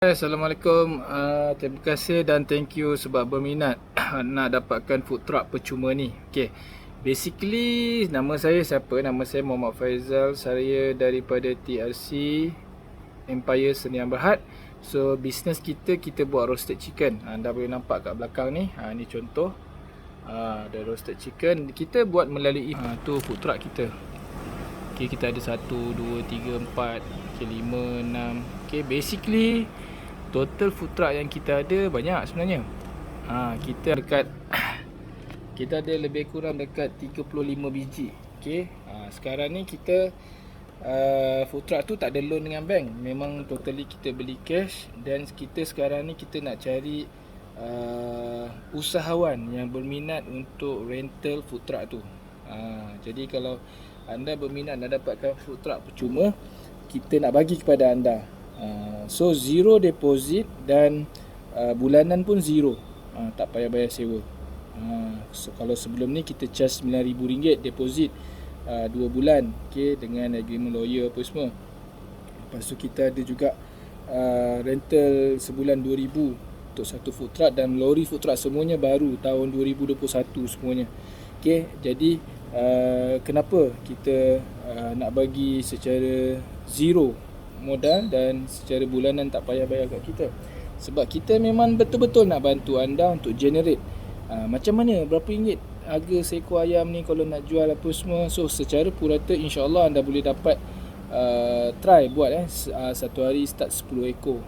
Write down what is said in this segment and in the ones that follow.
Assalamualaikum. Terima kasih dan thank you sebab berminat nak dapatkan food truck percuma ni. Okay, basically nama saya siapa? Nama saya Muhammad Faizal. Saya daripada TRC Empire Sdn Bhd. So bisnes kita buat roasted chicken. Anda boleh nampak kat belakang ni. Ni contoh. Ada roasted chicken. Kita buat melalui tu food truck kita. Okay, kita ada 1, 2, 3, 4, 5, 6. Okay, basically total food truck yang kita ada banyak sebenarnya. Kita ada lebih kurang dekat 35 biji. Okey. Sekarang ni kita food truck tu tak ada loan dengan bank. Memang totally kita beli cash. Dan kita sekarang ni kita nak cari usahawan yang berminat untuk rental food truck tu. Jadi kalau anda berminat nak dapatkan food truck percuma, kita nak bagi kepada anda. So zero deposit dan bulanan pun zero. Tak payah bayar sewa. So kalau sebelum ni kita charge RM9,000 deposit 2 bulan, okay, dengan agreement lawyer apa semua. Lepas tu kita ada juga rental sebulan RM2,000 untuk satu food truck, dan lori food truck semuanya baru tahun 2021 semuanya. Okay, jadi kenapa kita nak bagi secara zero modal dan secara bulanan tak payah bayar kat kita? Sebab kita memang betul-betul nak bantu anda untuk generate macam mana, berapa ringgit harga seekor ayam ni kalau nak jual apa semua. So secara purata insyaAllah anda boleh dapat try buat satu hari start 10 ekor,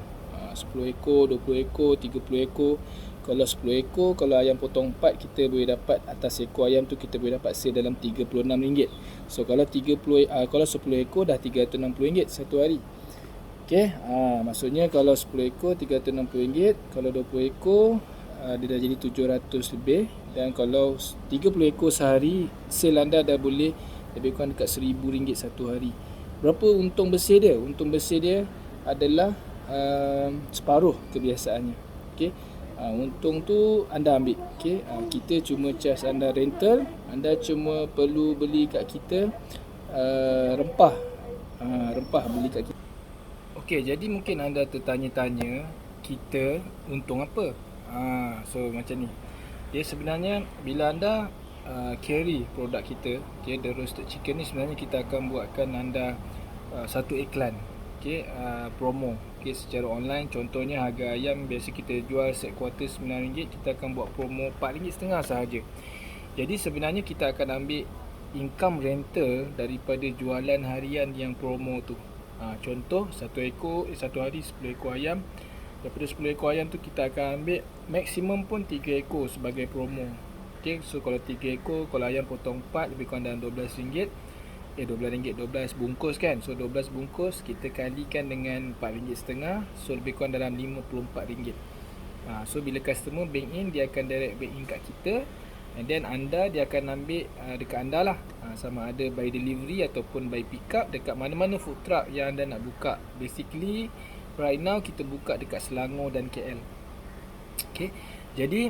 10 ekor, 20 ekor, 30 ekor. Kalau 10 ekor, kalau ayam potong 4, kita boleh dapat atas ekor ayam tu kita boleh dapat sale dalam RM36. So kalau 10 ekor dah RM360 satu hari. Okey, maksudnya kalau 10 ekor RM360, kalau 20 ekor dia dah jadi RM700 lebih, dan kalau 30 ekor sehari, sale anda dah boleh lebih kurang dekat RM1,000 satu hari. Berapa untung bersih dia? Untung bersih dia adalah separuh kebiasaannya. Okey, untung tu anda ambil. Okey, kita cuma charge anda rental, anda cuma perlu beli kat kita rempah beli kat kita. Okey, jadi mungkin anda tertanya-tanya, kita untung apa? So macam ni. Dia sebenarnya bila anda carry produk kita, okay, the roasted chicken ni, sebenarnya kita akan buatkan anda satu iklan, okay, promo, okay, secara online. Contohnya harga ayam biasa kita jual set quarter RM9, kita akan buat promo RM4.5 sahaja. Jadi sebenarnya kita akan ambil income rental daripada jualan harian yang promo tu. Contoh satu hari 10 ekor ayam. Daripada 10 ekor ayam tu kita akan ambil maksimum pun 3 ekor sebagai promo. Okay, so kalau 3 ekor, kalau ayam potong 4, lebih kurang dalam RM12. RM12 bungkus kan. So 12 bungkus kita kalikan dengan RM4.5, so lebih kurang dalam RM54. So bila customer bank in, dia akan direct bank in kat kita, and then dia akan ambil dekat anda lah, sama ada by delivery ataupun by pick up dekat mana-mana food truck yang anda nak buka. Basically right now kita buka dekat Selangor dan KL. Okay, jadi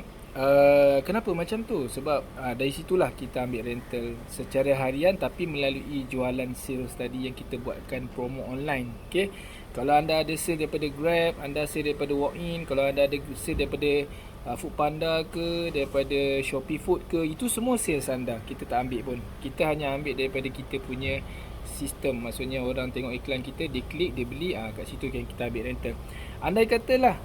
kenapa macam tu? Sebab dari situlah kita ambil rental secara harian, tapi melalui jualan sales tadi yang kita buatkan promo online. Okay, kalau anda ada sale daripada Grab, anda sale daripada walk-in, kalau anda ada sale daripada Foodpanda ke, daripada Shopee Food ke, itu semua sales anda, kita tak ambil pun. Kita hanya ambil daripada kita punya sistem. Maksudnya orang tengok iklan kita, dia klik, dia beli, kat situ yang kita ambil rental. Andai katalah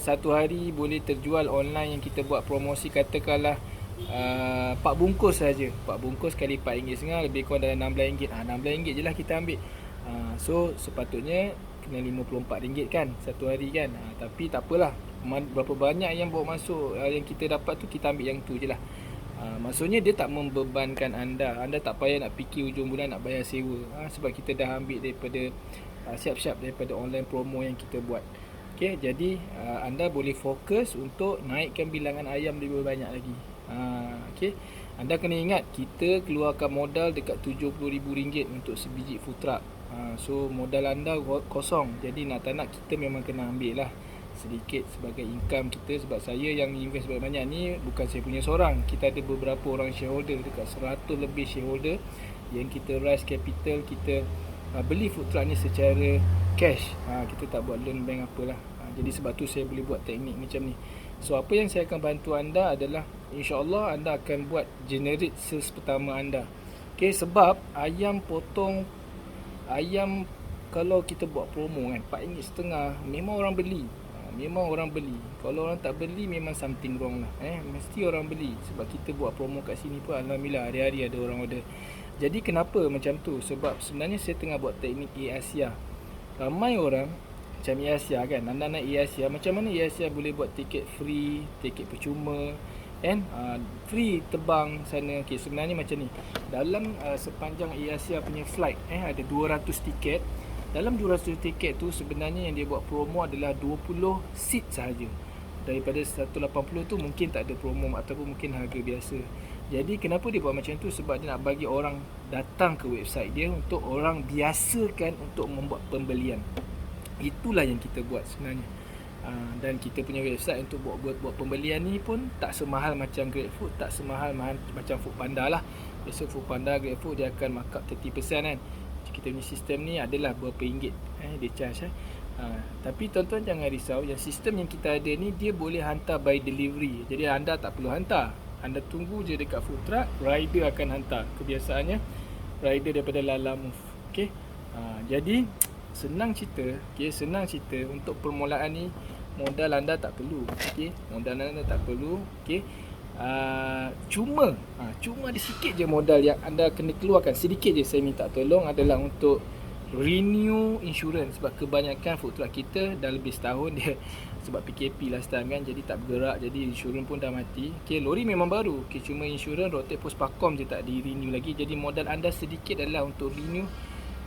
satu hari boleh terjual online yang kita buat promosi, katakanlah 4 bungkus saja. 4 bungkus kali RM4.5, lebih kurang dalam RM16. RM16 je lah kita ambil. So sepatutnya kena RM54 kan satu hari kan. Tapi tak apalah, berapa banyak yang bawa masuk, yang kita dapat tu, kita ambil yang tu je lah. Maksudnya dia tak membebankan anda. Anda tak payah nak fikir hujung bulan nak bayar sewa, sebab kita dah ambil daripada siap-siap daripada online promo yang kita buat. Okay, jadi anda boleh fokus untuk naikkan bilangan ayam lebih banyak lagi. Okay, anda kena ingat kita keluarkan modal dekat RM70,000 untuk sebiji food truck. So modal anda kosong. Jadi nak tak nak kita memang kena ambil lah sedikit sebagai income kita. Sebab saya yang invest banyak ni bukan saya punya seorang. Kita ada beberapa orang shareholder, dekat 100 lebih shareholder yang kita raise capital, kita beli food truck ni secara cash. Kita tak buat loan bank apalah. Jadi sebab tu saya boleh buat teknik macam ni. So apa yang saya akan bantu anda adalah, insyaAllah anda akan buat generate sales pertama anda. Okay, sebab ayam potong, ayam kalau kita buat promo kan RM4.5 memang orang beli. Memang orang beli. Kalau orang tak beli memang something wrong lah. Mesti orang beli. Sebab kita buat promo kat sini pun alhamdulillah hari-hari ada orang order. Jadi kenapa macam tu? Sebab sebenarnya saya tengah buat teknik e-Asia. Ramai orang macam e-Asia kan, anda naik e-Asia, macam mana e-Asia boleh buat tiket free, tiket percuma kan, free terbang sana. Okay, sebenarnya macam ni, dalam sepanjang e-Asia punya flight ada 200 tiket. Dalam 200 tiket tu sebenarnya yang dia buat promo adalah 20 seat sahaja. Daripada 180 tu mungkin tak ada promo ataupun mungkin harga biasa. Jadi kenapa dia buat macam tu? Sebab dia nak bagi orang datang ke website dia untuk orang biasakan untuk membuat pembelian. Itulah yang kita buat sebenarnya. Dan kita punya website untuk buat pembelian ni pun tak semahal macam GrabFood, tak semahal macam Foodpanda lah. Biasa Foodpanda, GrabFood dia akan markup 30% kan. Kita punya sistem ni adalah berapa ringgit dia charge. Tapi tuan-tuan jangan risau, yang sistem yang kita ada ni dia boleh hantar by delivery. Jadi anda tak perlu hantar, anda tunggu je dekat food truck, rider akan hantar. Kebiasaannya rider daripada Lalamove. Okay? Jadi senang cerita, okay? Senang cerita, untuk permulaan ni modal anda tak perlu. Okay? Modal anda tak perlu. Okay? Cuma ada sikit je modal yang anda kena keluarkan. Sedikit je saya minta tolong adalah untuk renew insurance. Sebab kebanyakan food truck kita dah lebih setahun dia, sebab PKP last time kan, jadi tak bergerak, jadi insurans pun dah mati. Okay, lori memang baru, okay, cuma insurans Rotek Puspakom je tak di renew lagi. Jadi modal anda sedikit adalah untuk renew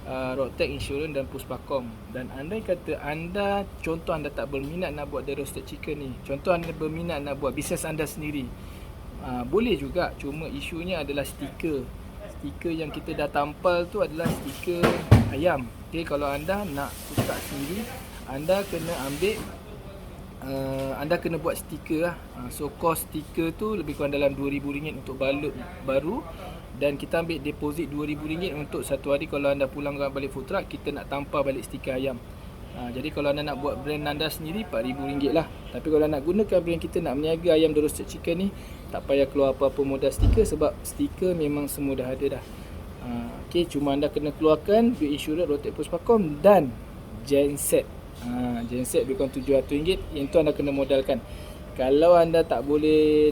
Rotek Insurans dan Puspakom. Dan andai kata anda, contoh anda tak berminat nak buat the roasted chicken ni, contoh anda berminat nak buat bisnes anda sendiri, boleh juga. Cuma isunya adalah stiker. Stiker yang kita dah tampal tu adalah stiker ayam. Okay, kalau anda nak buka sendiri, anda kena ambil, anda kena buat stiker lah. So cost stiker tu lebih kurang dalam RM2,000 untuk balut baru. Dan kita ambil deposit RM2,000 untuk satu hari kalau anda pulang balik food truck, kita nak tampal balik stiker ayam. Jadi kalau anda nak buat brand anda sendiri, RM4,000 lah. Tapi kalau nak gunakan brand kita, nak meniaga ayam the roasted chicken ni, tak payah keluar apa-apa modal stiker, sebab stiker memang semua dah ada dah. Okay, cuma anda kena keluarkan duit insurans Rotek Puspakom dan genset. Genset lebih kurang RM700, yang tu anda kena modalkan. Kalau anda tak boleh,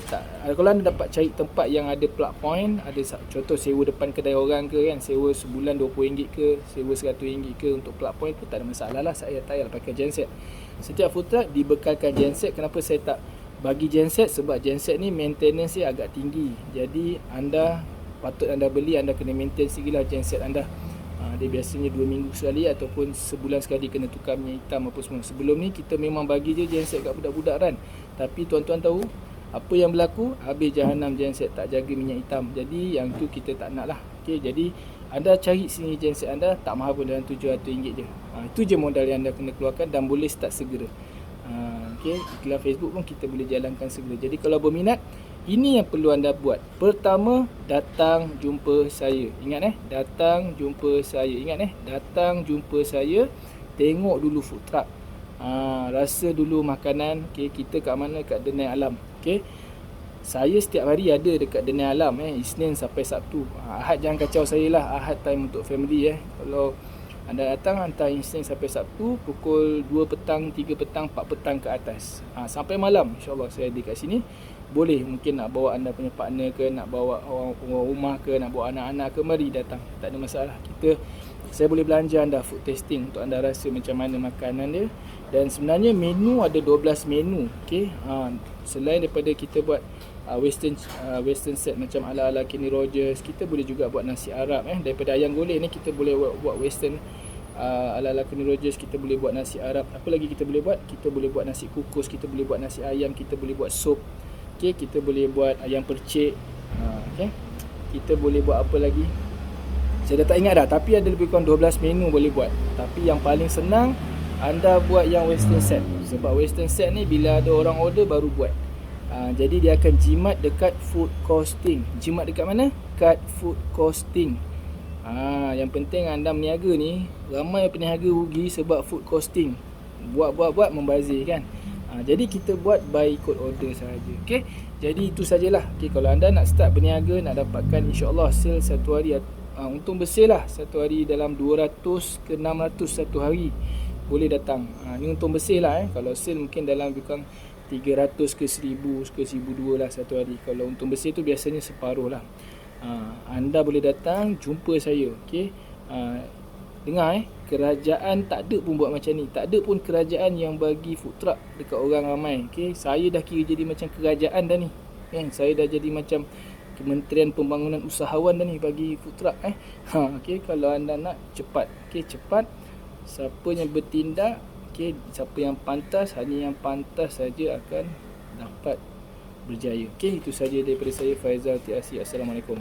kalau anda dapat cari tempat yang ada plug point, ada contoh sewa depan kedai orang ke kan, sewa sebulan RM20 ke, sewa RM100 ke untuk plug point pun tak ada masalah lah. Saya tak payah pakai genset. Setiap food truck dibekalkan genset. Kenapa saya tak bagi genset? Sebab genset ni maintenance dia agak tinggi. Jadi anda patut anda beli, anda kena maintain sikitlah genset anda. Dia biasanya 2 minggu sekali ataupun sebulan sekali kena tukar minyak hitam apa semua. Sebelum ni kita memang bagi je genset kat budak-budak kan. Tapi tuan-tuan tahu apa yang berlaku? Habis jahanam genset, tak jaga minyak hitam. Jadi yang tu kita tak nak lah. Okay, jadi anda cari sini genset anda, tak mahal pun, dalam RM700 je. Itu je modal yang anda kena keluarkan dan boleh start segera. Okay, iklan Facebook pun kita boleh jalankan segera. Jadi kalau berminat, ini yang perlu anda buat. Pertama, datang jumpa saya. Ingat datang jumpa saya. Ingat datang jumpa saya. Tengok dulu food truck. Rasa dulu makanan. Okay, kita kat mana? Kat Denai Alam. Okay, saya setiap hari ada dekat Denai Alam. Isnin sampai Sabtu. Ahad jangan kacau saya lah. Ahad time untuk family. Kalau anda datang antara Isnin sampai Sabtu, pukul 2 petang, 3 petang, 4 petang ke atas. Sampai malam insyaAllah saya ada kat sini. Boleh, mungkin nak bawa anda punya partner ke, nak bawa orang rumah ke, nak bawa anak-anak ke, mari datang. Tak ada masalah. Saya boleh belanja anda food tasting untuk anda rasa macam mana makanan dia. Dan sebenarnya menu ada 12 menu. Okay? Selain daripada kita buat western set macam ala-ala Kenny Rogers, kita boleh juga buat nasi Arab. Daripada ayam golek ni kita boleh buat western ala-ala Kenny Rogers. Kita boleh buat nasi Arab. Apa lagi kita boleh buat? Kita boleh buat nasi kukus, kita boleh buat nasi ayam, kita boleh buat sup. Okay, kita boleh buat ayam percik. Okay, kita boleh buat apa lagi? Saya dah tak ingat dah. Tapi ada lebih kurang 12 menu boleh buat. Tapi yang paling senang, anda buat yang western set. Sebab western set ni bila ada orang order baru buat. Jadi dia akan jimat dekat food costing. Jimat dekat mana? Kat food costing. Yang penting anda meniaga ni, ramai peniaga rugi sebab food costing. buat membazir kan. Jadi kita buat by ikut order sahaja. Okey. Jadi itu sajalah. Okey, kalau anda nak start berniaga, nak dapatkan insya-Allah sale satu hari, untung bersih lah satu hari dalam 200 ke 600 satu hari, boleh datang. Ni untung bersih lah. Kalau sale mungkin dalam bukan 300 ke 1000 ke 1200 lah satu hari. Kalau untung bersih tu biasanya separuh lah. Anda boleh datang jumpa saya. Okey. Dengar kerajaan tak ada pun buat macam ni. Tak ada pun kerajaan yang bagi food truck dekat orang ramai. Okey, saya dah kira jadi macam kerajaan dah ni. Saya dah jadi macam Kementerian Pembangunan Usahawan dah ni bagi food truck. Okey, kalau anda nak cepat. Okey, cepat. Siapa yang bertindak, okey, siapa yang pantas, hanya yang pantas saja akan dapat berjaya. Okey, itu saja daripada saya, Faizal TRC. Assalamualaikum.